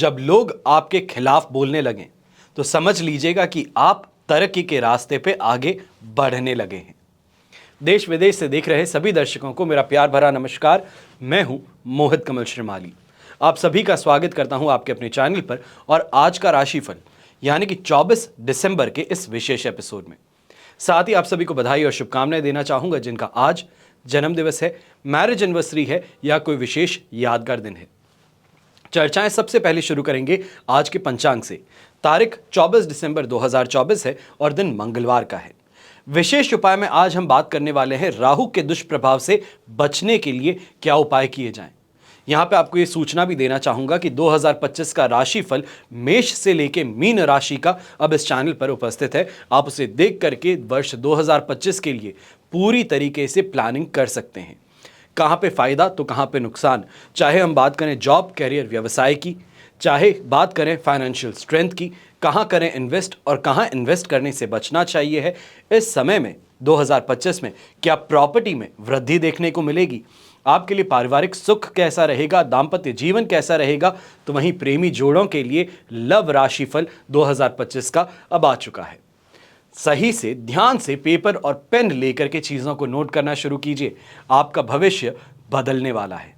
जब लोग आपके खिलाफ बोलने लगें तो समझ लीजिएगा कि आप तरक्की के रास्ते पे आगे बढ़ने लगे हैं। देश विदेश से देख रहे सभी दर्शकों को मेरा प्यार भरा नमस्कार। मैं हूं मोहित कमल श्रीमाली। आप सभी का स्वागत करता हूं आपके अपने चैनल पर और आज का राशिफल यानी कि 24 दिसंबर के इस विशेष एपिसोड में। साथ ही आप सभी को बधाई और शुभकामनाएं देना चाहूंगा जिनका आज जन्म दिवस है, मैरिज एनिवर्सरी है या कोई विशेष यादगार दिन है। चर्चाएं सबसे पहले शुरू करेंगे आज के पंचांग से। तारीख 24 दिसंबर 2024 है और दिन मंगलवार का है। विशेष उपाय में आज हम बात करने वाले हैं राहु के दुष्प्रभाव से बचने के लिए क्या उपाय किए जाएं। यहां पे आपको ये सूचना भी देना चाहूंगा कि 2025 का राशिफल मेष से लेके मीन राशि का अब इस चैनल पर उपस्थित है। आप उसे देख करके वर्ष 2025 के लिए पूरी तरीके से प्लानिंग कर सकते हैं। कहाँ पे फायदा तो कहाँ पे नुकसान, चाहे हम बात करें जॉब, कैरियर, व्यवसाय की, चाहे बात करें फाइनेंशियल स्ट्रेंथ की, कहाँ करें इन्वेस्ट और कहाँ इन्वेस्ट करने से बचना चाहिए है। इस समय में 2025 में क्या प्रॉपर्टी में वृद्धि देखने को मिलेगी, आपके लिए पारिवारिक सुख कैसा रहेगा, दाम्पत्य जीवन कैसा रहेगा, तो वहीं प्रेमी जोड़ों के लिए लव राशिफल 2025 का अब आ चुका है। सही से ध्यान से पेपर और पेन लेकर के चीजों को नोट करना शुरू कीजिए, आपका भविष्य बदलने वाला है।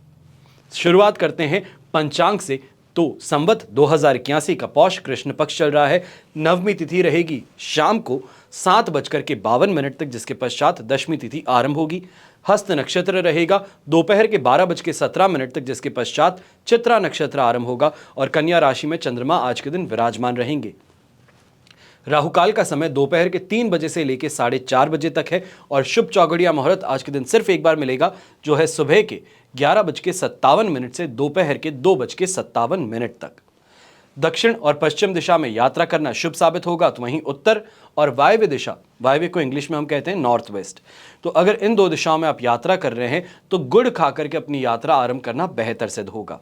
शुरुआत करते हैं पंचांग से। तो संवत 2081 का पौष कृष्ण पक्ष चल रहा है। नवमी तिथि रहेगी शाम को 7:52 तक, जिसके पश्चात दशमी तिथि आरंभ होगी। हस्त नक्षत्र रहेगा दोपहर के 12:17 तक, जिसके पश्चात चित्रा नक्षत्र आरंभ होगा और कन्या राशि में चंद्रमा आज के दिन विराजमान रहेंगे। राहुकाल का समय दोपहर के 3 बजे से लेकर 4:30 बजे तक है और शुभ चौघड़िया मुहूर्त आज के दिन सिर्फ एक बार मिलेगा, जो है सुबह के 11:57 से दोपहर के 2:57 तक। दक्षिण और पश्चिम दिशा में यात्रा करना शुभ साबित होगा, तो वहीं उत्तर और वायव्य दिशा, वायव्य को इंग्लिश में हम कहते हैं नॉर्थ वेस्ट, तो अगर इन दो दिशाओं में आप यात्रा कर रहे हैं तो गुड़ खा करके अपनी यात्रा आरंभ करना बेहतर सिद्ध होगा।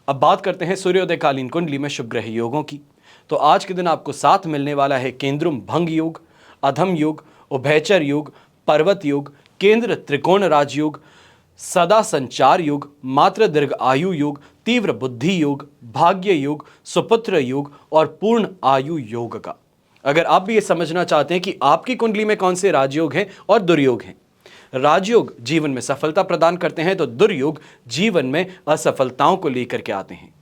अब बात करते हैं सूर्योदयकालीन कुंडली में शुभ ग्रह योगों की। तो आज के दिन आपको साथ मिलने वाला है केंद्रुम भंग योग, अधम योग, उभयचर योग, पर्वत योग, केंद्र त्रिकोण राजयोग, सदा संचार योग, मात्र दीर्घ आयु योग, तीव्र बुद्धि योग, भाग्य योग, सुपुत्र योग और पूर्ण आयु योग का। अगर आप भी ये समझना चाहते हैं कि आपकी कुंडली में कौन से राजयोग हैं और दुर्योग हैं, राजयोग जीवन में सफलता प्रदान करते हैं तो दुर्योग जीवन में असफलताओं को लेकर के आते हैं,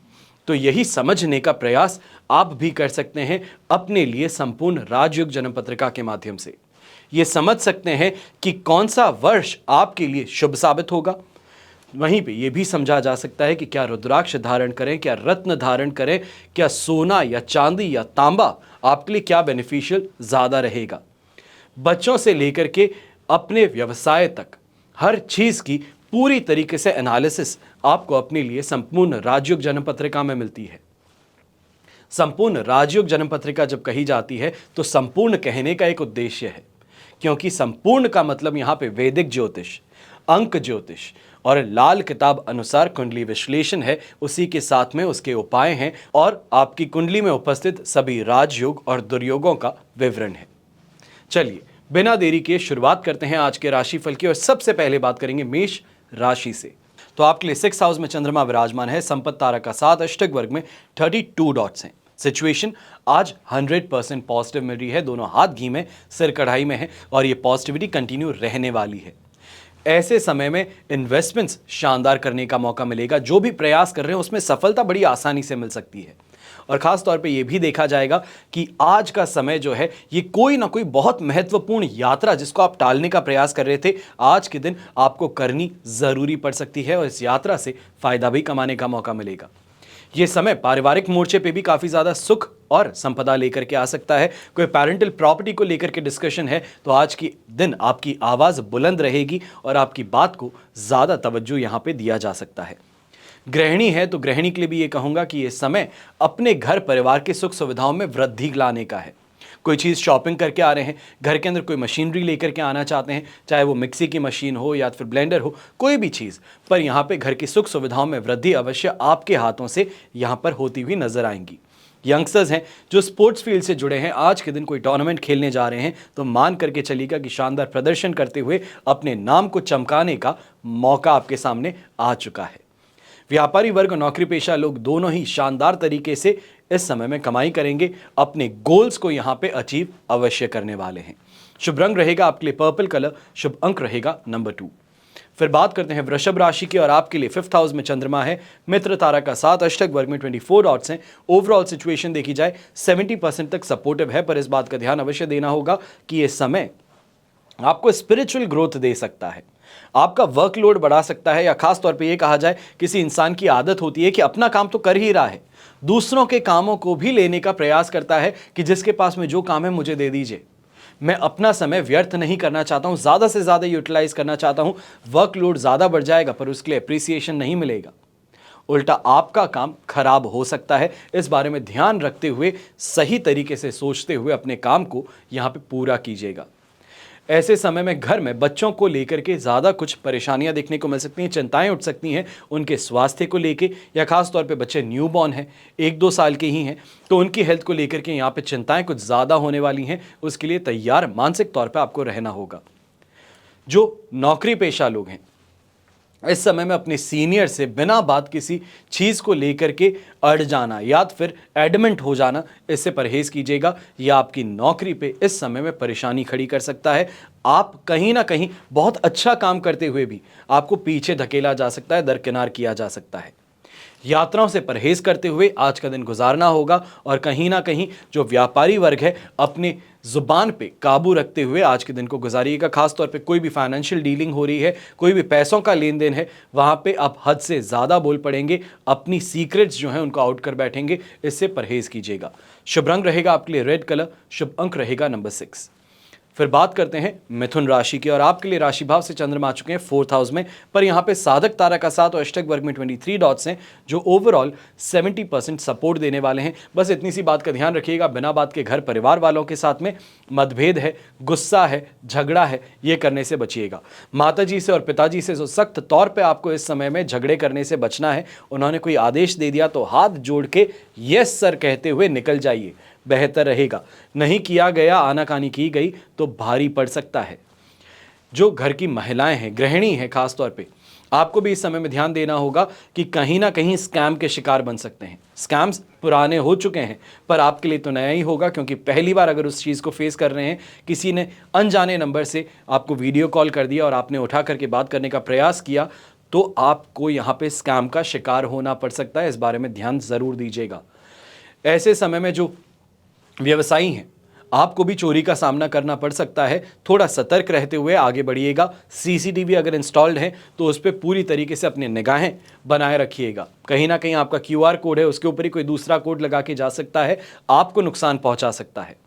तो यही समझने का प्रयास आप भी कर सकते हैं अपने लिए संपूर्ण राजयोग जन्म पत्रिका के माध्यम से। ये समझ सकते हैं कि कौन सा वर्ष आपके लिए शुभ साबित होगा। वहीं पे ये भी समझा जा सकता है कि क्या रुद्राक्ष धारण करें, क्या रत्न धारण करें, क्या सोना या चांदी या तांबा आपके लिए क्या बेनिफिशियल ज़्यादा रहेगा। बच्चों से लेकर के अपने व्यवसाय तक हर चीज़ की पूरी तरीके से एनालिसिस आपको अपने लिए संपूर्ण राजयोग जन्म पत्रिका में मिलती है। संपूर्ण राजयोग जन्म पत्रिका जब कही जाती है तो संपूर्ण कहने का एक उद्देश्य है, क्योंकि संपूर्ण का मतलब यहाँ पे वैदिक ज्योतिष, अंक ज्योतिष और लाल किताब अनुसार कुंडली विश्लेषण है, उसी के साथ में उसके उपाय हैं और आपकी कुंडली में उपस्थित सभी राजयोग और दुर्योगों का विवरण है। चलिए बिना देरी के शुरुआत करते हैं आज के राशिफल की और सबसे पहले बात करेंगे मेष राशि से। तो आपके लिए 6th हाउस में चंद्रमा विराजमान है, संपत्ति तारा का 7, अष्टक वर्ग में 32 डॉट्स हैं। सिचुएशन आज 100% पॉजिटिव मिल रही है, दोनों हाथ घी में सिर कढ़ाई में है और ये पॉजिटिविटी कंटिन्यू रहने वाली है। ऐसे समय में इन्वेस्टमेंट्स शानदार करने का मौका मिलेगा, जो भी प्रयास कर रहे हैं उसमें सफलता बड़ी आसानी से मिल सकती है और ख़ास तौर पे ये भी देखा जाएगा कि आज का समय जो है ये कोई ना कोई बहुत महत्वपूर्ण यात्रा जिसको आप टालने का प्रयास कर रहे थे, आज के दिन आपको करनी ज़रूरी पड़ सकती है और इस यात्रा से फ़ायदा भी कमाने का मौका मिलेगा। ये समय पारिवारिक मोर्चे पे भी काफ़ी ज़्यादा सुख और संपदा लेकर के आ सकता है। कोई पेरेंटल प्रॉपर्टी को लेकर के डिस्कशन है तो आज की दिन आपकी आवाज़ बुलंद रहेगी और आपकी बात को ज़्यादा तवज्जो यहाँ पे दिया जा सकता है। गृहिणी है तो गृहिणी के लिए भी ये कहूँगा कि ये समय अपने घर परिवार के सुख सुविधाओं में वृद्धि लाने का है। कोई चीज़ शॉपिंग करके आ रहे हैं, घर के अंदर कोई मशीनरी लेकर के आना चाहते हैं, चाहे वो मिक्सी की मशीन हो या फिर ब्लेंडर हो, कोई भी चीज़, पर यहाँ पे घर की सुख सुविधाओं में वृद्धि अवश्य आपके हाथों से यहाँ पर होती हुई नजर आएंगी। यंगस्टर्स हैं जो स्पोर्ट्स फील्ड से जुड़े हैं, आज के दिन कोई टूर्नामेंट खेलने जा रहे हैं तो मान करके चलिएगा कि शानदार प्रदर्शन करते हुए अपने नाम को चमकाने का मौका आपके सामने आ चुका है। व्यापारी वर्ग और नौकरी पेशा लोग दोनों ही शानदार तरीके से इस समय में कमाई करेंगे, अपने गोल्स को यहां पे अचीव अवश्य करने वाले हैं। शुभ रंग रहेगा आपके लिए पर्पल कलर, शुभ अंक रहेगा नंबर 2। फिर बात करते हैं वृषभ राशि की और आपके लिए 5th हाउस में चंद्रमा है, मित्र तारा का साथ, अष्टक वर्ग में 24 डॉट्स हैं। ओवरऑल सिचुएशन देखी जाए 70% तक सपोर्टिव है, पर इस बात का ध्यान अवश्य देना होगा कि यह समय आपको स्पिरिचुअल ग्रोथ दे सकता है, आपका वर्कलोड बढ़ा सकता है, या खास तौर पे ये कहा जाए किसी इंसान की आदत होती है कि अपना काम तो कर ही रहा है, दूसरों के कामों को भी लेने का प्रयास करता है कि जिसके पास में जो काम है मुझे दे दीजिए, मैं अपना समय व्यर्थ नहीं करना चाहता हूं, ज्यादा से ज्यादा यूटिलाइज करना चाहता हूं। वर्कलोड ज्यादा बढ़ जाएगा पर उसके लिए अप्रिसिएशन नहीं मिलेगा, उल्टा आपका काम खराब हो सकता है। इस बारे में ध्यान रखते हुए, सही तरीके से सोचते हुए अपने काम को यहां पे पूरा कीजिएगा। ऐसे समय में घर में बच्चों को लेकर के ज़्यादा कुछ परेशानियां देखने को मिल सकती हैं, चिंताएं उठ सकती हैं उनके स्वास्थ्य को लेके, या खास तौर पे बच्चे न्यूबॉर्न हैं, 1-2 साल के ही हैं, तो उनकी हेल्थ को लेकर के यहाँ पे चिंताएं कुछ ज़्यादा होने वाली हैं। उसके लिए तैयार मानसिक तौर पे आपको रहना होगा। जो नौकरी पेशा लोग हैं, इस समय में अपने सीनियर से बिना बात किसी चीज़ को लेकर के अड़ जाना या फिर एडमेंट हो जाना, इससे परहेज कीजिएगा। यह आपकी नौकरी पे इस समय में परेशानी खड़ी कर सकता है। आप कहीं ना कहीं बहुत अच्छा काम करते हुए भी आपको पीछे धकेला जा सकता है, दरकिनार किया जा सकता है। यात्राओं से परहेज करते हुए आज का दिन गुजारना होगा, और कहीं ना कहीं जो व्यापारी वर्ग है अपने जुबान पे काबू रखते हुए आज के दिन को गुजारिएगा। खास तौर पे कोई भी फाइनेंशियल डीलिंग हो रही है, कोई भी पैसों का लेन देन है, वहां पे आप हद से ज़्यादा बोल पड़ेंगे, अपनी सीक्रेट्स जो हैं उनको आउट कर बैठेंगे, इससे परहेज कीजिएगा। शुभ रंग रहेगा आपके लिए रेड कलर, शुभ अंक रहेगा नंबर 6। फिर बात करते हैं मिथुन राशि की और आपके लिए राशि भाव से चंद्रमा आ चुके हैं 4th हाउस में, पर यहाँ पे साधक तारा का साथ और अष्टक वर्ग में 23 डॉट्स हैं, जो ओवरऑल 70% सपोर्ट देने वाले हैं। बस इतनी सी बात का ध्यान रखिएगा, बिना बात के घर परिवार वालों के साथ में मतभेद है, गुस्सा है, झगड़ा है, ये करने से बचिएगा। माता जी से और पिताजी से जो सख्त तौर पर आपको इस समय में झगड़े करने से बचना है। उन्होंने कोई आदेश दे दिया तो हाथ जोड़ के यस सर कहते हुए निकल जाइए, बेहतर रहेगा। नहीं किया गया, आनाकानी की गई तो भारी पड़ सकता है। जो घर की महिलाएं हैं, गृहिणी हैं, खास तौर पे आपको भी इस समय में ध्यान देना होगा कि कहीं ना कहीं स्कैम के शिकार बन सकते हैं। स्कैम्स पुराने हो चुके हैं, पर आपके लिए तो नया ही होगा, क्योंकि पहली बार अगर उस चीज़ को फेस कर रहे हैं, किसी ने अनजाने नंबर से आपको वीडियो कॉल कर दिया और आपने उठा करके बात करने का प्रयास किया, तो आपको यहाँ पे स्कैम का शिकार होना पड़ सकता है। इस बारे में ध्यान ज़रूर दीजिएगा। ऐसे समय में जो व्यवसायी हैं, आपको भी चोरी का सामना करना पड़ सकता है, थोड़ा सतर्क रहते हुए आगे बढ़िएगा। सीसीटीवी अगर इंस्टॉल्ड है तो उस पर पूरी तरीके से अपनी निगाहें बनाए रखिएगा। कहीं ना कहीं आपका QR कोड है, उसके ऊपर ही कोई दूसरा कोड लगा के जा सकता है, आपको नुकसान पहुंचा सकता है।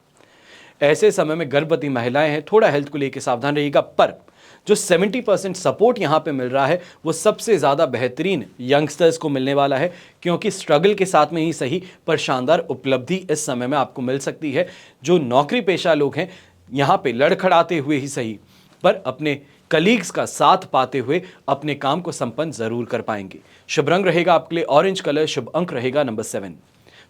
ऐसे समय में गर्भवती महिलाएं हैं, थोड़ा हेल्थ को लेकर सावधान रहिएगा। पर जो 70% सपोर्ट यहाँ पे मिल रहा है वो सबसे ज़्यादा बेहतरीन यंगस्टर्स को मिलने वाला है, क्योंकि स्ट्रगल के साथ में ही सही पर शानदार उपलब्धि इस समय में आपको मिल सकती है। जो नौकरी पेशा लोग हैं, यहाँ पे लड़खड़ाते हुए ही सही पर अपने कलीग्स का साथ पाते हुए अपने काम को संपन्न ज़रूर कर पाएंगे। शुभ रंग रहेगा आपके लिए ऑरेंज कलर, शुभ अंक रहेगा नंबर 7।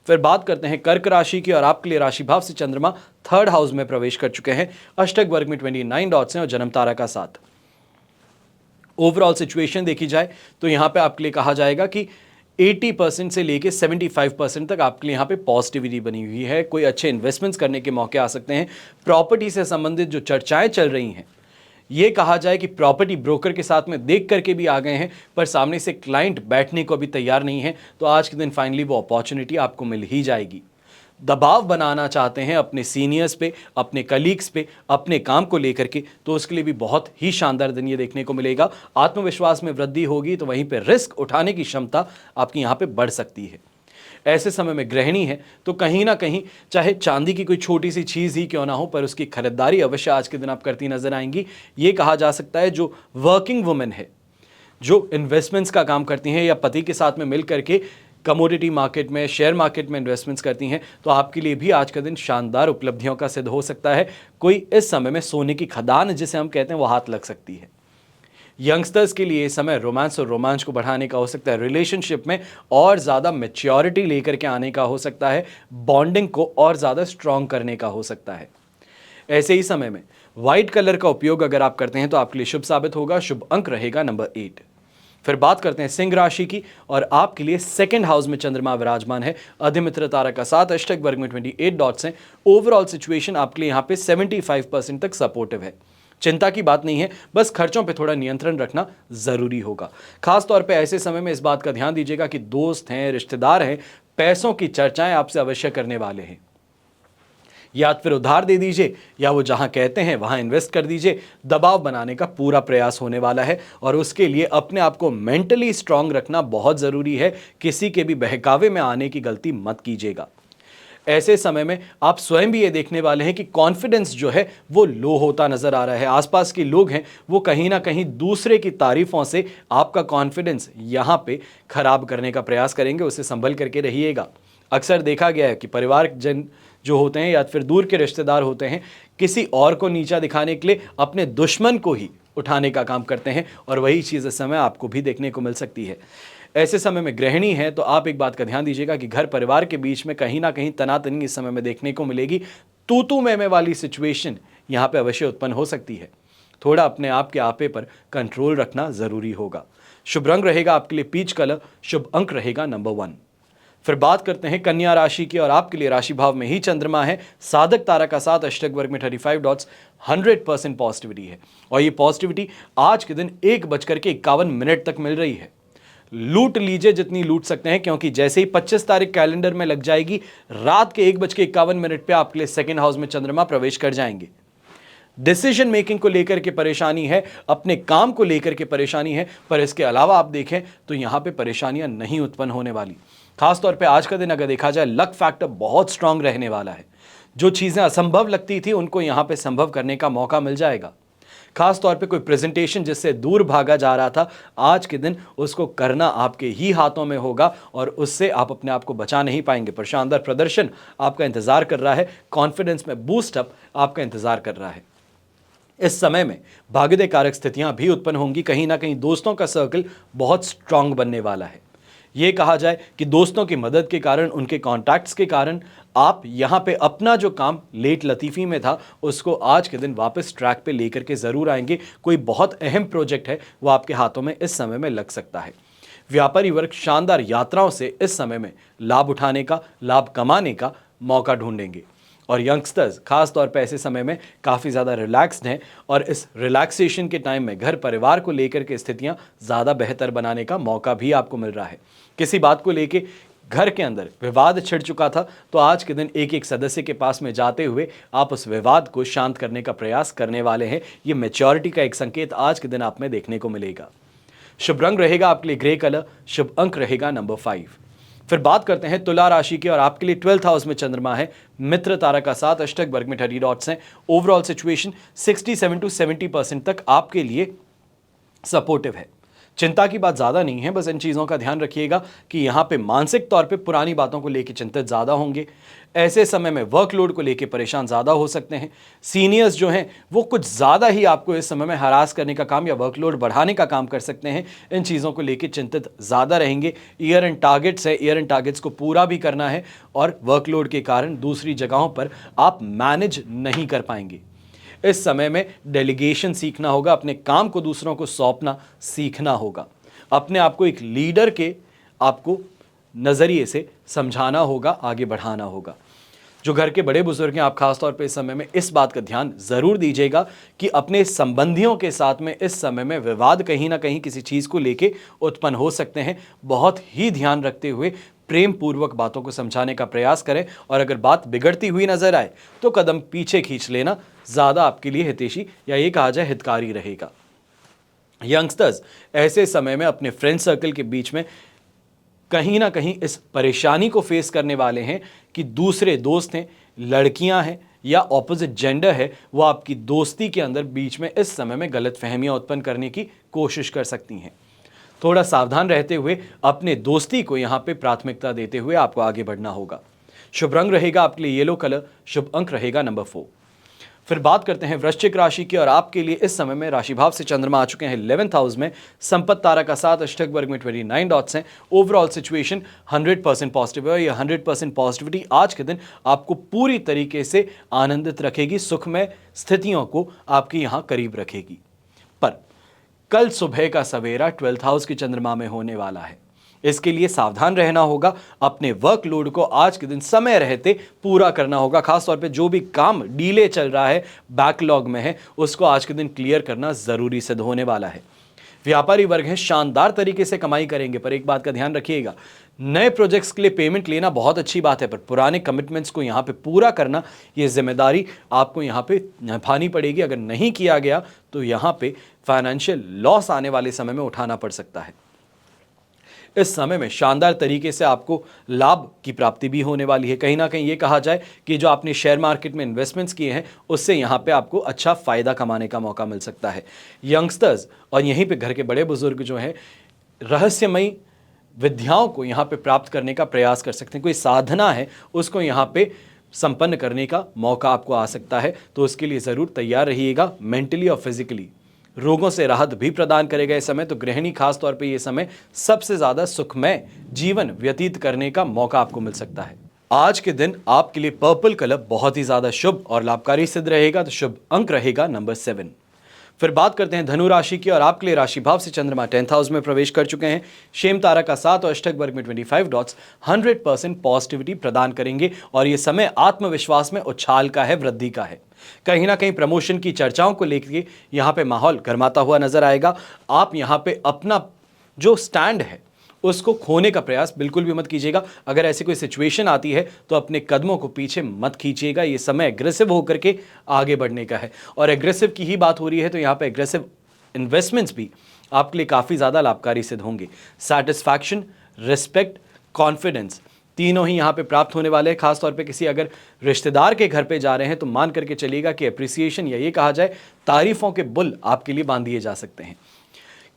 फिर बात करते हैं कर्क राशि की और आपके लिए राशि भाव से चंद्रमा 3rd हाउस में प्रवेश कर चुके हैं। अष्टक वर्ग में 29 डॉट्स हैं और जन्म तारा का साथ। ओवरऑल सिचुएशन देखी जाए तो यहाँ पे आपके लिए कहा जाएगा कि 80% से लेके 75% तक आपके लिए यहाँ पे पॉजिटिविटी बनी हुई है। कोई अच्छे इन्वेस्टमेंट्स करने के मौके आ सकते हैं। प्रॉपर्टी से संबंधित जो चर्चाएं चल रही हैं, ये कहा जाए कि प्रॉपर्टी ब्रोकर के साथ में देख करके भी आ गए हैं, पर सामने से क्लाइंट बैठने को अभी तैयार नहीं है, तो आज के दिन फाइनली वो अपॉर्चुनिटी आपको मिल ही जाएगी। दबाव बनाना चाहते हैं अपने सीनियर्स पे, अपने कलीग्स पे, अपने काम को लेकर के, तो उसके लिए भी बहुत ही शानदार दिन ये देखने को मिलेगा। आत्मविश्वास में वृद्धि होगी, तो वहीं पे रिस्क उठाने की क्षमता आपकी यहाँ पे बढ़ सकती है। ऐसे समय में गृहिणी है तो कहीं ना कहीं चाहे चांदी की कोई छोटी सी चीज़ ही क्यों ना हो, पर उसकी खरीदारी अवश्य आज के दिन आप करती नजर आएंगी। ये कहा जा सकता है जो वर्किंग वुमेन है, जो इन्वेस्टमेंट्स का काम करती हैं या पति के साथ में मिल करके कमोडिटी मार्केट में, शेयर मार्केट में इन्वेस्टमेंट्स करती हैं, तो आपके लिए भी आज का दिन शानदार उपलब्धियों का सिद्ध हो सकता है। कोई इस समय में सोने की खदान जिसे हम कहते हैं वो हाथ लग सकती है। यंगस्टर्स के लिए समय रोमांस और रोमांच को बढ़ाने का हो सकता है। रिलेशनशिप में और ज़्यादा मैच्योरिटी लेकर के आने का हो सकता है। बॉन्डिंग को और ज़्यादा स्ट्रॉन्ग करने का हो सकता है। ऐसे ही समय में वाइट कलर का उपयोग अगर आप करते हैं तो आपके लिए शुभ साबित होगा। शुभ अंक रहेगा नंबर 8। फिर बात करते हैं सिंह राशि की, और आपके लिए सेकंड हाउस में चंद्रमा विराजमान है। अधिमित्र तारा का 7, अष्टक वर्ग में 28 डॉट्स हैं। ओवरऑल सिचुएशन आपके लिए यहाँ पे 75% तक सपोर्टिव है। चिंता की बात नहीं है, बस खर्चों पे थोड़ा नियंत्रण रखना जरूरी होगा। खास तौर पे ऐसे समय में इस बात का ध्यान दीजिएगा कि दोस्त हैं, रिश्तेदार हैं, पैसों की चर्चाएं आपसे अवश्य करने वाले हैं। या फिर उधार दे दीजिए, या वो जहां कहते हैं वहां इन्वेस्ट कर दीजिए। दबाव बनाने का पूरा प्रयास होने वाला है, और उसके लिए अपने आप को मेंटली स्ट्रांग रखना बहुत जरूरी है। किसी के भी बहकावे में आने की गलती मत कीजिएगा। ऐसे समय में आप स्वयं भी ये देखने वाले हैं कि कॉन्फिडेंस जो है वो लो होता नजर आ रहा है। आसपास के लोग हैं वो कहीं ना कहीं दूसरे की तारीफों से आपका कॉन्फिडेंस यहां पे खराब करने का प्रयास करेंगे, उसे संभल करके रहिएगा। अक्सर देखा गया है कि परिवार जन जो होते हैं या फिर दूर के रिश्तेदार होते हैं, किसी और को नीचा दिखाने के लिए अपने दुश्मन को ही उठाने का काम करते हैं, और वही चीज़ इस समय आपको भी देखने को मिल सकती है। ऐसे समय में गृहिणी है तो आप एक बात का ध्यान दीजिएगा कि घर परिवार के बीच में कहीं ना कहीं तनातनी इस समय में देखने को मिलेगी। तू मैं वाली सिचुएशन यहाँ पे अवश्य उत्पन्न हो सकती है। थोड़ा अपने आप के आपे पर कंट्रोल रखना जरूरी होगा। शुभ रंग रहेगा आपके लिए पीच कलर, शुभ अंक रहेगा नंबर 1। फिर बात करते हैं कन्या राशि की, और आपके लिए राशि भाव में ही चंद्रमा है। साधक तारा का 7, अष्टक वर्ग में 35 डॉट्स, 100% पॉजिटिविटी है, और ये पॉजिटिविटी आज के दिन 1:51 तक मिल रही है। लूट लीजिए जितनी लूट सकते हैं, क्योंकि जैसे ही 25 तारीख कैलेंडर में लग जाएगी, रात के 1:51 पे आपके लिए सेकंड हाउस में चंद्रमा प्रवेश कर जाएंगे। डिसीजन मेकिंग को लेकर के परेशानी है, अपने काम को लेकर के परेशानी है, पर इसके अलावा आप देखें तो यहां पे परेशानियां नहीं उत्पन्न होने वाली। खासतौर पे आज का दिन अगर देखा जाए, लक फैक्टर बहुत स्ट्रांग रहने वाला है। जो चीजें असंभव लगती थी उनको यहां पे संभव करने का मौका मिल जाएगा। खास तौर पे कोई प्रेजेंटेशन जिससे दूर भागा जा रहा था, आज के दिन उसको करना आपके ही हाथों में होगा, और उससे आप अपने आप को बचा नहीं पाएंगे। पर शानदार प्रदर्शन आपका इंतजार कर रहा है, कॉन्फिडेंस में बूस्ट अप आपका इंतजार कर रहा है। इस समय में भाग्योदय कारक स्थितियां भी उत्पन्न होंगी। कहीं ना कहीं दोस्तों का सर्कल बहुत स्ट्रांग बनने वाला है। ये कहा जाए कि दोस्तों की मदद के कारण, उनके कॉन्टैक्ट्स के कारण आप यहाँ पे अपना जो काम लेट लतीफ़ी में था उसको आज के दिन वापस ट्रैक पे लेकर के ज़रूर आएंगे। कोई बहुत अहम प्रोजेक्ट है वो आपके हाथों में इस समय में लग सकता है। व्यापारी वर्ग शानदार यात्राओं से इस समय में लाभ उठाने का, लाभ कमाने का मौका ढूंढेंगे। और यंगस्टर्स खास तौर पे ऐसे समय में काफ़ी ज़्यादा रिलैक्स्ड हैं, और इस रिलैक्सेशन के टाइम में घर परिवार को लेकर के स्थितियां ज़्यादा बेहतर बनाने का मौका भी आपको मिल रहा है। किसी बात को लेके घर के अंदर विवाद छिड़ चुका था, तो आज के दिन एक एक सदस्य के पास में जाते हुए आप उस विवाद को शांत करने का प्रयास करने वाले हैं। ये मैच्योरिटी का एक संकेत आज के दिन आप में देखने को मिलेगा। शुभ रंग रहेगा आपके लिए ग्रे कलर, शुभ अंक रहेगा नंबर 5। फिर बात करते हैं तुला राशि की, और आपके लिए 12th हाउस में चंद्रमा है। मित्र तारा का 7, अष्टक वर्ग में 30 डॉट्स हैं। ओवरऑल सिचुएशन 67 to 70% तक आपके लिए सपोर्टिव है। चिंता की बात ज़्यादा नहीं है, बस इन चीज़ों का ध्यान रखिएगा कि यहाँ पे मानसिक तौर पे पुरानी बातों को लेकर चिंतित ज़्यादा होंगे। ऐसे समय में वर्कलोड को लेकर परेशान ज़्यादा हो सकते हैं। सीनियर्स जो हैं वो कुछ ज़्यादा ही आपको इस समय में हरास करने का काम या वर्कलोड बढ़ाने का काम कर सकते हैं। इन चीज़ों को लेकर चिंतित ज़्यादा रहेंगे। ईयर एंड टारगेट्स है, ईयर एंड टारगेट्स को पूरा भी करना है, और वर्कलोड के कारण दूसरी जगहों पर आप मैनेज नहीं कर पाएंगे। इस समय में डेलीगेशन सीखना होगा, अपने काम को दूसरों को सौंपना सीखना होगा। अपने आप को एक लीडर के आपको नज़रिए से समझाना होगा, आगे बढ़ाना होगा। जो घर के बड़े बुजुर्ग हैं, आप खासतौर पे इस समय में इस बात का ध्यान ज़रूर दीजिएगा कि अपने संबंधियों के साथ में इस समय में विवाद कहीं ना कहीं किसी चीज़ को लेके उत्पन्न हो सकते हैं। बहुत ही ध्यान रखते हुए प्रेम पूर्वक बातों को समझाने का प्रयास करें, और अगर बात बिगड़ती हुई नजर आए तो कदम पीछे खींच लेना ज़्यादा आपके लिए हितैषी, या ये कहा जाए हितकारी रहेगा। यंगस्टर्स ऐसे समय में अपने फ्रेंड सर्कल के बीच में कहीं ना कहीं इस परेशानी को फेस करने वाले हैं कि दूसरे दोस्त हैं, लड़कियां हैं या ऑपोजिट जेंडर है, वो आपकी दोस्ती के अंदर बीच में इस समय में गलतफहमियां उत्पन्न करने की कोशिश कर सकती हैं। थोड़ा सावधान रहते हुए अपने दोस्ती को यहाँ पे प्राथमिकता देते हुए आपको आगे बढ़ना होगा। शुभ रंग रहेगा आपके लिए येलो कलर, शुभ अंक रहेगा नंबर 4। फिर बात करते हैं वृश्चिक राशि की, और आपके लिए इस समय में राशि भाव से चंद्रमा आ चुके हैं 11th हाउस में। संपत्ति तारा का 7, अष्टक वर्ग में 29 डॉट्स हैं। ओवरऑल सिचुएशन 100% पॉजिटिव है। ये 100% पॉजिटिविटी आज के दिन आपको पूरी तरीके से आनंदित रखेगी, सुखमय स्थितियों को आपके यहाँ करीब रखेगी। पर कल सुबह का सवेरा 12th हाउस की चंद्रमा में होने वाला है। इसके लिए सावधान रहना होगा। अपने वर्कलोड को आज के दिन समय रहते पूरा करना होगा। खासतौर पे जो भी काम डीले चल रहा है, बैकलॉग में है, उसको आज के दिन क्लियर करना जरूरी सिद्ध होने वाला है। व्यापारी वर्ग है, शानदार तरीके से कमाई करेंगे, पर एक बात का ध्यान रखिएगा, नए प्रोजेक्ट्स के लिए पेमेंट लेना बहुत अच्छी बात है, पर पुराने कमिटमेंट्स को यहां पे पूरा करना, ये जिम्मेदारी आपको यहां पे निभानी पड़ेगी। अगर नहीं किया गया तो यहां पे फाइनेंशियल लॉस आने वाले समय में उठाना पड़ सकता है। इस समय में शानदार तरीके से आपको लाभ की प्राप्ति भी होने वाली है। कहीं ना कहीं ये कहा जाए कि जो आपने शेयर मार्केट में इन्वेस्टमेंट्स किए हैं, उससे यहाँ पे आपको अच्छा फायदा कमाने का मौका मिल सकता है। यंगस्टर्स और यहीं पे घर के बड़े बुजुर्ग जो हैं, रहस्यमयी विद्याओं को यहाँ पे प्राप्त करने का प्रयास कर सकते हैं। कोई साधना है, उसको यहाँ पे संपन्न करने का मौका आपको आ सकता है, तो उसके लिए ज़रूर तैयार रहिएगा। मेंटली और फिजिकली रोगों से राहत भी प्रदान करेगा इस समय। तो गृहिणी खास तौर पे ये समय सबसे ज़्यादा सुखमय जीवन व्यतीत करने का मौका आपको मिल सकता है। आज के दिन आपके लिए पर्पल कलर बहुत ही ज़्यादा शुभ और लाभकारी सिद्ध रहेगा। तो शुभ अंक रहेगा नंबर 7। फिर बात करते हैं धनु राशि की, और आपके लिए राशि भाव से चंद्रमा 10th हाउस में प्रवेश कर चुके हैं। शेम तारा का 7 और अष्टक वर्ग में 25 डॉट्स 100% पॉजिटिविटी प्रदान करेंगे, और ये समय आत्मविश्वास में उछाल का है, वृद्धि का है। कहीं ना कहीं प्रमोशन की चर्चाओं को लेकर यहाँ पे माहौल गर्माता हुआ नजर आएगा। आप यहाँ पे अपना जो स्टैंड है उसको खोने का प्रयास बिल्कुल भी मत कीजिएगा। अगर ऐसी कोई सिचुएशन आती है तो अपने कदमों को पीछे मत खींचिएगा। ये समय एग्रेसिव होकर के आगे बढ़ने का है, और एग्रेसिव की ही बात हो रही है तो यहाँ पे एग्रेसिव इन्वेस्टमेंट्स भी आपके लिए काफ़ी ज़्यादा लाभकारी सिद्ध होंगे। सेटिस्फैक्शन, रिस्पेक्ट, कॉन्फिडेंस तीनों ही यहाँ पे प्राप्त होने वाले हैं। खासतौर पे किसी अगर रिश्तेदार के घर पे जा रहे हैं तो मान करके चलिएगा कि अप्रिसिएशन, या ये कहा जाए तारीफों के बुल आपके लिए बांध दिए जा सकते हैं।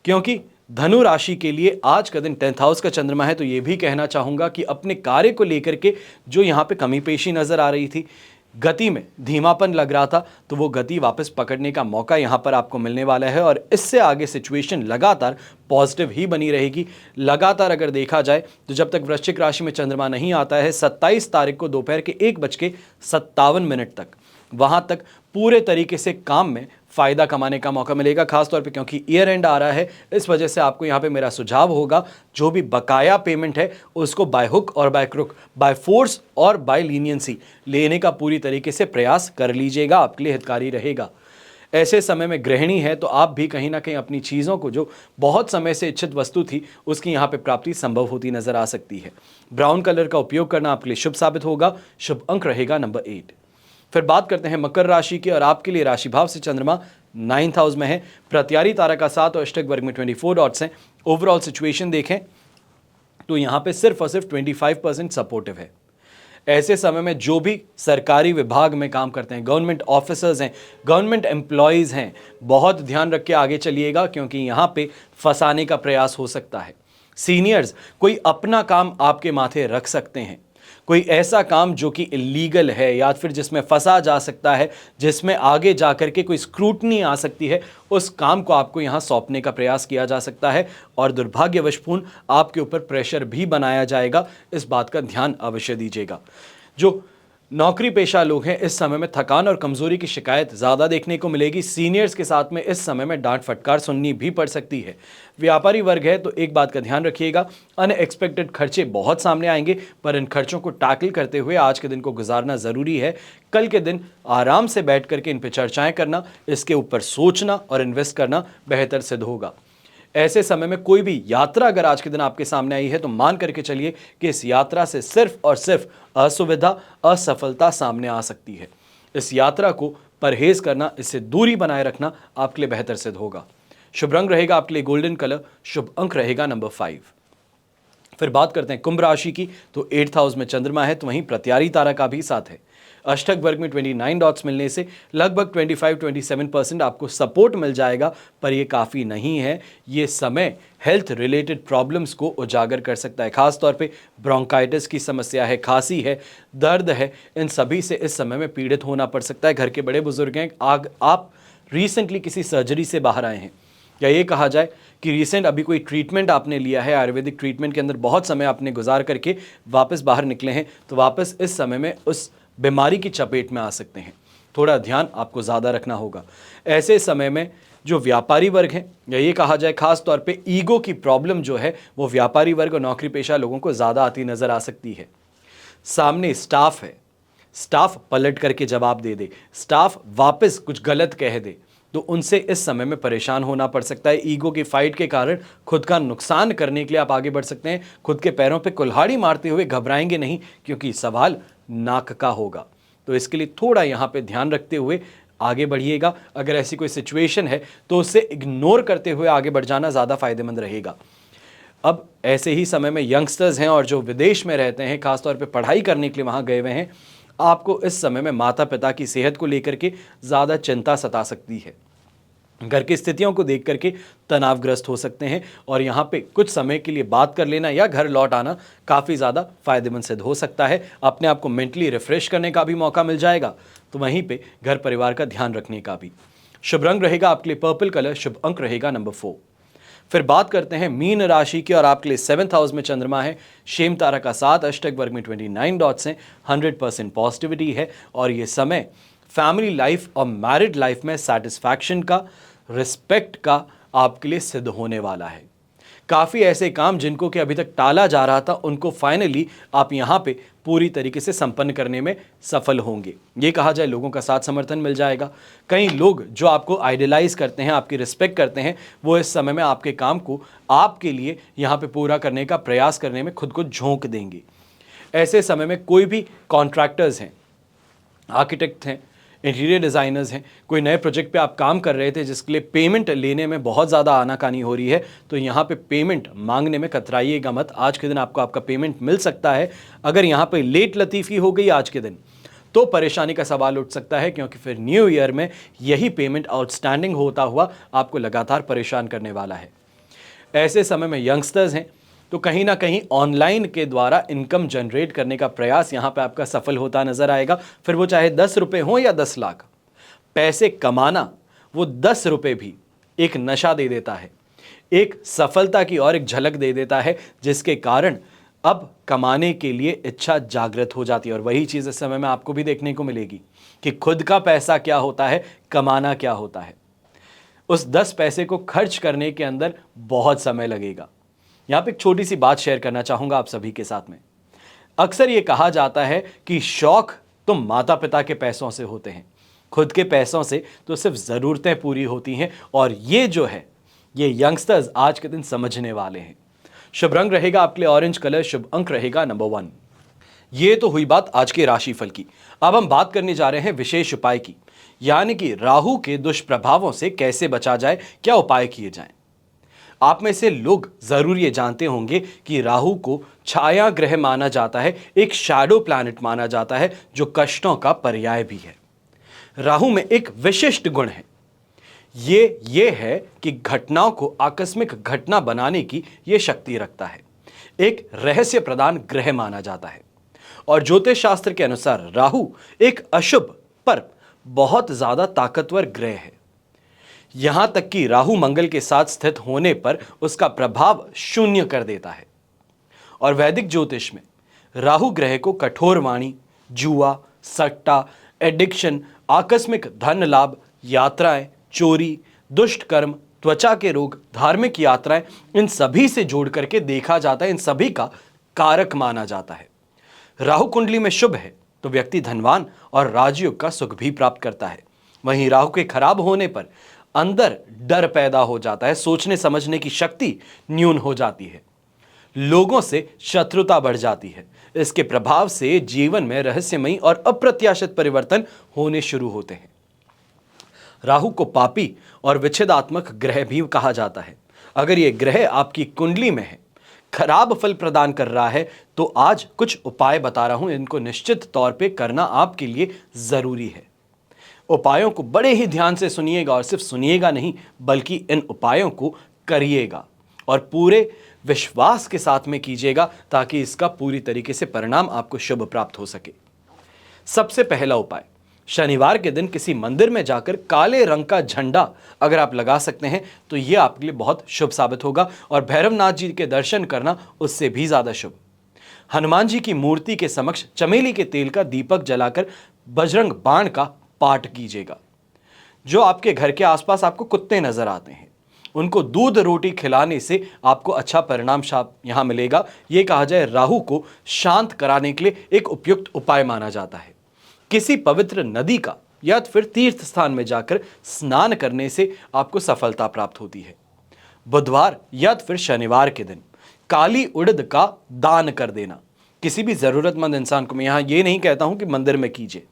क्योंकि धनु राशि के लिए आज का दिन 10th हाउस का चंद्रमा है, तो ये भी कहना चाहूँगा कि अपने कार्य को लेकर के जो यहाँ पे कमी पेशी नज़र आ रही थी, गति में धीमापन लग रहा था, तो वो गति वापस पकड़ने का मौका यहाँ पर आपको मिलने वाला है। और इससे आगे सिचुएशन लगातार पॉजिटिव ही बनी रहेगी। लगातार अगर देखा जाए तो जब तक वृश्चिक राशि में चंद्रमा नहीं आता है 27 तारीख को दोपहर के 1:57 तक, वहाँ तक पूरे तरीके से काम में फ़ायदा कमाने का मौका मिलेगा। खासतौर पे क्योंकि ईयर एंड आ रहा है, इस वजह से आपको यहाँ पे मेरा सुझाव होगा, जो भी बकाया पेमेंट है उसको बाय हुक और बाय क्रुक, बाय फोर्स और बाय लीनियंसी लेने का पूरी तरीके से प्रयास कर लीजिएगा, आपके लिए हितकारी रहेगा। ऐसे समय में गृहिणी है तो आप भी कहीं ना कहीं अपनी चीज़ों को, जो बहुत समय से इच्छित वस्तु थी, उसकी यहाँ पे प्राप्ति संभव होती नजर आ सकती है। ब्राउन कलर का उपयोग करना आपके लिए शुभ साबित होगा। शुभ अंक रहेगा नंबर 8। फिर बात करते हैं मकर राशि की, और आपके लिए राशि भाव से चंद्रमा 9th हाउस में है। प्रत्यारी तारा का 7 और अष्टक वर्ग में 24 डॉट्स हैं। ओवरऑल सिचुएशन देखें तो यहाँ पे सिर्फ और सिर्फ 25% सपोर्टिव है। ऐसे समय में जो भी सरकारी विभाग में काम करते हैं, गवर्नमेंट ऑफिसर्स हैं, गवर्नमेंट एम्प्लॉयज़ हैं, बहुत ध्यान रख के आगे चलिएगा, क्योंकि यहाँ पे फंसाने का प्रयास हो सकता है। सीनियर्स कोई अपना काम आपके माथे रख सकते हैं, कोई ऐसा काम जो कि इलीगल है या फिर जिसमें फंसा जा सकता है, जिसमें आगे जाकर के कोई स्क्रूटनी आ सकती है, उस काम को आपको यहाँ सौंपने का प्रयास किया जा सकता है, और दुर्भाग्यवशपूर्ण आपके ऊपर प्रेशर भी बनाया जाएगा। इस बात का ध्यान अवश्य दीजिएगा। जो नौकरी पेशा लोग हैं, इस समय में थकान और कमजोरी की शिकायत ज़्यादा देखने को मिलेगी। सीनियर्स के साथ में इस समय में डांट फटकार सुननी भी पड़ सकती है। व्यापारी वर्ग है तो एक बात का ध्यान रखिएगा, अनएक्सपेक्टेड खर्चे बहुत सामने आएंगे, पर इन खर्चों को टैकल करते हुए आज के दिन को गुजारना ज़रूरी है। कल के दिन आराम से बैठ करके इन पर चर्चाएँ करना, इसके ऊपर सोचना और इन्वेस्ट करना बेहतर सिद्ध होगा। ऐसे समय में कोई भी यात्रा अगर आज के दिन आपके सामने आई है तो मान करके चलिए कि इस यात्रा से सिर्फ और सिर्फ असुविधा, असफलता सामने आ सकती है। इस यात्रा को परहेज करना, इससे दूरी बनाए रखना आपके लिए बेहतर सिद्ध होगा। शुभ रंग रहेगा आपके लिए गोल्डन कलर। शुभ अंक रहेगा नंबर 5। फिर बात करते हैं कुंभ राशि की, तो 8th हाउस में चंद्रमा है, तो वहीं प्रत्यारी तारा का भी साथ है। अष्टक वर्ग में 29 डॉट्स मिलने से लगभग 25-27% आपको सपोर्ट मिल जाएगा, पर यह काफ़ी नहीं है। ये समय हेल्थ रिलेटेड प्रॉब्लम्स को उजागर कर सकता है। खासतौर पे ब्रोंकाइटिस की समस्या है, खांसी है, दर्द है, इन सभी से इस समय में पीड़ित होना पड़ सकता है। घर के बड़े बुजुर्ग हैं, आप रिसेंटली किसी सर्जरी से बाहर आए हैं, या ये कहा जाए कि रिसेंट अभी कोई ट्रीटमेंट आपने लिया है, आयुर्वेदिक ट्रीटमेंट के अंदर बहुत समय आपने गुजार करके वापस बाहर निकले हैं, तो वापस इस समय में उस बीमारी की चपेट में आ सकते हैं। थोड़ा ध्यान आपको ज़्यादा रखना होगा। ऐसे समय में जो व्यापारी वर्ग हैं, या ये कहा जाए खास तौर पे ईगो की प्रॉब्लम जो है वो व्यापारी वर्ग और नौकरी पेशा लोगों को ज़्यादा आती नज़र आ सकती है। सामने स्टाफ है, स्टाफ पलट करके जवाब दे दे, स्टाफ वापस कुछ गलत कह दे, तो उनसे इस समय में परेशान होना पड़ सकता है। ईगो की फाइट के कारण खुद का नुकसान करने के लिए आप आगे बढ़ सकते हैं। खुद के पैरों पे कुल्हाड़ी मारते हुए घबराएंगे नहीं, क्योंकि सवाल नाक का होगा। तो इसके लिए थोड़ा यहाँ पे ध्यान रखते हुए आगे बढ़िएगा। अगर ऐसी कोई सिचुएशन है तो उसे इग्नोर करते हुए आगे बढ़ जाना ज़्यादा फायदेमंद रहेगा। अब ऐसे ही समय में यंगस्टर्स हैं और जो विदेश में रहते हैं, खासतौर पे पढ़ाई करने के लिए वहाँ गए हुए हैं, आपको इस समय में माता पिता की सेहत को लेकर के ज़्यादा चिंता सता सकती है। घर की स्थितियों को देख करके तनावग्रस्त हो सकते हैं और यहाँ पे कुछ समय के लिए बात कर लेना या घर लौट आना काफ़ी ज़्यादा फायदेमंद सिद्ध हो सकता है। अपने आप को मेंटली रिफ्रेश करने का भी मौका मिल जाएगा, तो वहीं पे घर परिवार का ध्यान रखने का भी। शुभ रंग रहेगा आपके लिए पर्पल कलर, शुभ अंक रहेगा नंबर 4। फिर बात करते हैं मीन राशि की, और आपके लिए 7th हाउस में चंद्रमा है, शेम तारा का 7, अष्टक वर्ग में 29 डॉट्स हैं, 100% पॉजिटिविटी है। और ये समय फैमिली लाइफ और मैरिड लाइफ में सेटिस्फैक्शन का, रिस्पेक्ट का आपके लिए सिद्ध होने वाला है। काफ़ी ऐसे काम जिनको कि अभी तक टाला जा रहा था, उनको फाइनली आप यहाँ पे पूरी तरीके से संपन्न करने में सफल होंगे। ये कहा जाए लोगों का साथ समर्थन मिल जाएगा। कई लोग जो आपको आइडलाइज करते हैं, आपकी रिस्पेक्ट करते हैं, वो इस समय में आपके काम को आपके लिए यहाँ पे पूरा करने का प्रयास करने में खुद को झोंक देंगे। ऐसे समय में कोई भी कॉन्ट्रैक्टर्स हैं, आर्किटेक्ट हैं, इंटीरियर डिज़ाइनर्स हैं, कोई नए प्रोजेक्ट पे आप काम कर रहे थे जिसके लिए पेमेंट लेने में बहुत ज़्यादा आनाकानी हो रही है, तो यहाँ पे पेमेंट मांगने में कतराइएगा मत। आज के दिन आपको आपका पेमेंट मिल सकता है। अगर यहाँ पे लेट लतीफ़ी हो गई आज के दिन तो परेशानी का सवाल उठ सकता है, क्योंकि फिर न्यू ईयर में यही पेमेंट आउटस्टैंडिंग होता हुआ आपको लगातार परेशान करने वाला है। ऐसे समय में यंगस्टर्स हैं तो कहीं ना कहीं ऑनलाइन के द्वारा इनकम जनरेट करने का प्रयास यहाँ पे आपका सफल होता नजर आएगा। फिर वो चाहे 10 रुपये हों या 10 लाख, पैसे कमाना वो 10 रुपये भी एक नशा दे देता है, एक सफलता की और एक झलक दे देता है, जिसके कारण अब कमाने के लिए इच्छा जागृत हो जाती है। और वही चीज़ इस समय में आपको भी देखने को मिलेगी कि खुद का पैसा क्या होता है, कमाना क्या होता है। उस 10 पैसे को खर्च करने के अंदर बहुत समय लगेगा। यहाँ पे एक छोटी सी बात शेयर करना चाहूँगा आप सभी के साथ में। अक्सर ये कहा जाता है कि शौक तो माता पिता के पैसों से होते हैं, खुद के पैसों से तो सिर्फ ज़रूरतें पूरी होती हैं। और ये जो है ये यंगस्टर्स आज के दिन समझने वाले हैं। शुभ रंग रहेगा आपके लिए ऑरेंज कलर, शुभ अंक रहेगा नंबर 1। ये तो हुई बात आज के राशिफल की। अब हम बात करने जा रहे हैं विशेष उपाय की, यानी कि राहु के दुष्प्रभावों से कैसे बचा जाए, क्या उपाय किए जाएं। आप में से लोग जरूर ये जानते होंगे कि राहु को छाया ग्रह माना जाता है, एक शैडो प्लैनेट माना जाता है, जो कष्टों का पर्याय भी है। राहु में एक विशिष्ट गुण है, ये है कि घटनाओं को आकस्मिक घटना बनाने की ये शक्ति रखता है। एक रहस्य प्रदान ग्रह माना जाता है। और ज्योतिष शास्त्र के अनुसार राहु एक अशुभ पर बहुत ज्यादा ताकतवर ग्रह है। यहां तक कि राहु मंगल के साथ स्थित होने पर उसका प्रभाव शून्य कर देता है। और वैदिक ज्योतिष में राहु ग्रह को कठोर वाणी, जुआ, सट्टा, एडिक्शन, आकस्मिक धन लाभ, यात्राएं, चोरी, दुष्ट कर्म, त्वचा के रोग, धार्मिक यात्राएं, इन सभी से जोड़ करके देखा जाता है, इन सभी का कारक माना जाता है। राहु कुंडली में शुभ है तो व्यक्ति धनवान और राजयोग का सुख भी प्राप्त करता है। वहीं राहु के खराब होने पर अंदर डर पैदा हो जाता है, सोचने समझने की शक्ति न्यून हो जाती है, लोगों से शत्रुता बढ़ जाती है। इसके प्रभाव से जीवन में रहस्यमयी और अप्रत्याशित परिवर्तन होने शुरू होते हैं। राहु को पापी और विच्छेदात्मक ग्रह भी कहा जाता है। अगर यह ग्रह आपकी कुंडली में है, खराब फल प्रदान कर रहा है, तो आज कुछ उपाय बता रहा हूं, इनको निश्चित तौर पे करना आपके लिए जरूरी है। उपायों को बड़े ही ध्यान से सुनिएगा, और सिर्फ सुनिएगा नहीं बल्कि इन उपायों को करिएगा और पूरे विश्वास के साथ में कीजिएगा, ताकि इसका पूरी तरीके से परिणाम आपको शुभ प्राप्त हो सके। सबसे पहला उपाय, शनिवार के दिन किसी मंदिर में जाकर काले रंग का झंडा अगर आप लगा सकते हैं तो यह आपके लिए बहुत शुभ साबित होगा। और भैरवनाथ जी के दर्शन करना उससे भी ज्यादा शुभ। हनुमान जी की मूर्ति के समक्ष चमेली के तेल का दीपक जलाकर बजरंग बाण का पाठ कीजिएगा। जो आपके घर के आसपास आपको कुत्ते नजर आते हैं, उनको दूध रोटी खिलाने से आपको अच्छा परिणाम यहां मिलेगा। यह कहा जाए राहु को शांत कराने के लिए एक उपयुक्त उपाय माना जाता है। किसी पवित्र नदी का या फिर तीर्थ स्थान में जाकर स्नान करने से आपको सफलता प्राप्त होती है। बुधवार या फिर शनिवार के दिन काली उड़द का दान कर देना किसी भी जरूरतमंद इंसान को। मैं यहां ये नहीं कहता हूं कि मंदिर में कीजिए,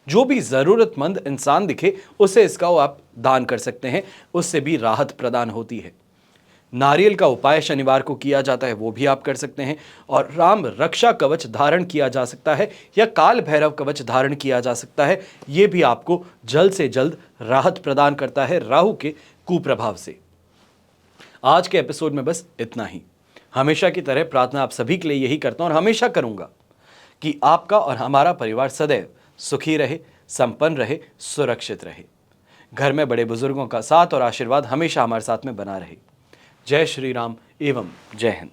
जो भी जरूरतमंद इंसान दिखे उसे इसका आप दान कर सकते हैं, उससे भी राहत प्रदान होती है। नारियल का उपाय शनिवार को किया जाता है, वो भी आप कर सकते हैं। और राम रक्षा कवच धारण किया जा सकता है या काल भैरव कवच धारण किया जा सकता है। ये भी आपको जल्द से जल्द राहत प्रदान करता है राहु के कुप्रभाव से। आज के एपिसोड में बस इतना ही। हमेशा की तरह प्रार्थना आप सभी के लिए यही करता हूं और हमेशा करूंगा कि आपका और हमारा परिवार सदैव सुखी रहे, संपन्न रहे, सुरक्षित रहे। घर में बड़े बुजुर्गों का साथ और आशीर्वाद हमेशा हमारे साथ में बना रहे। जय श्री राम एवं जय हिंद।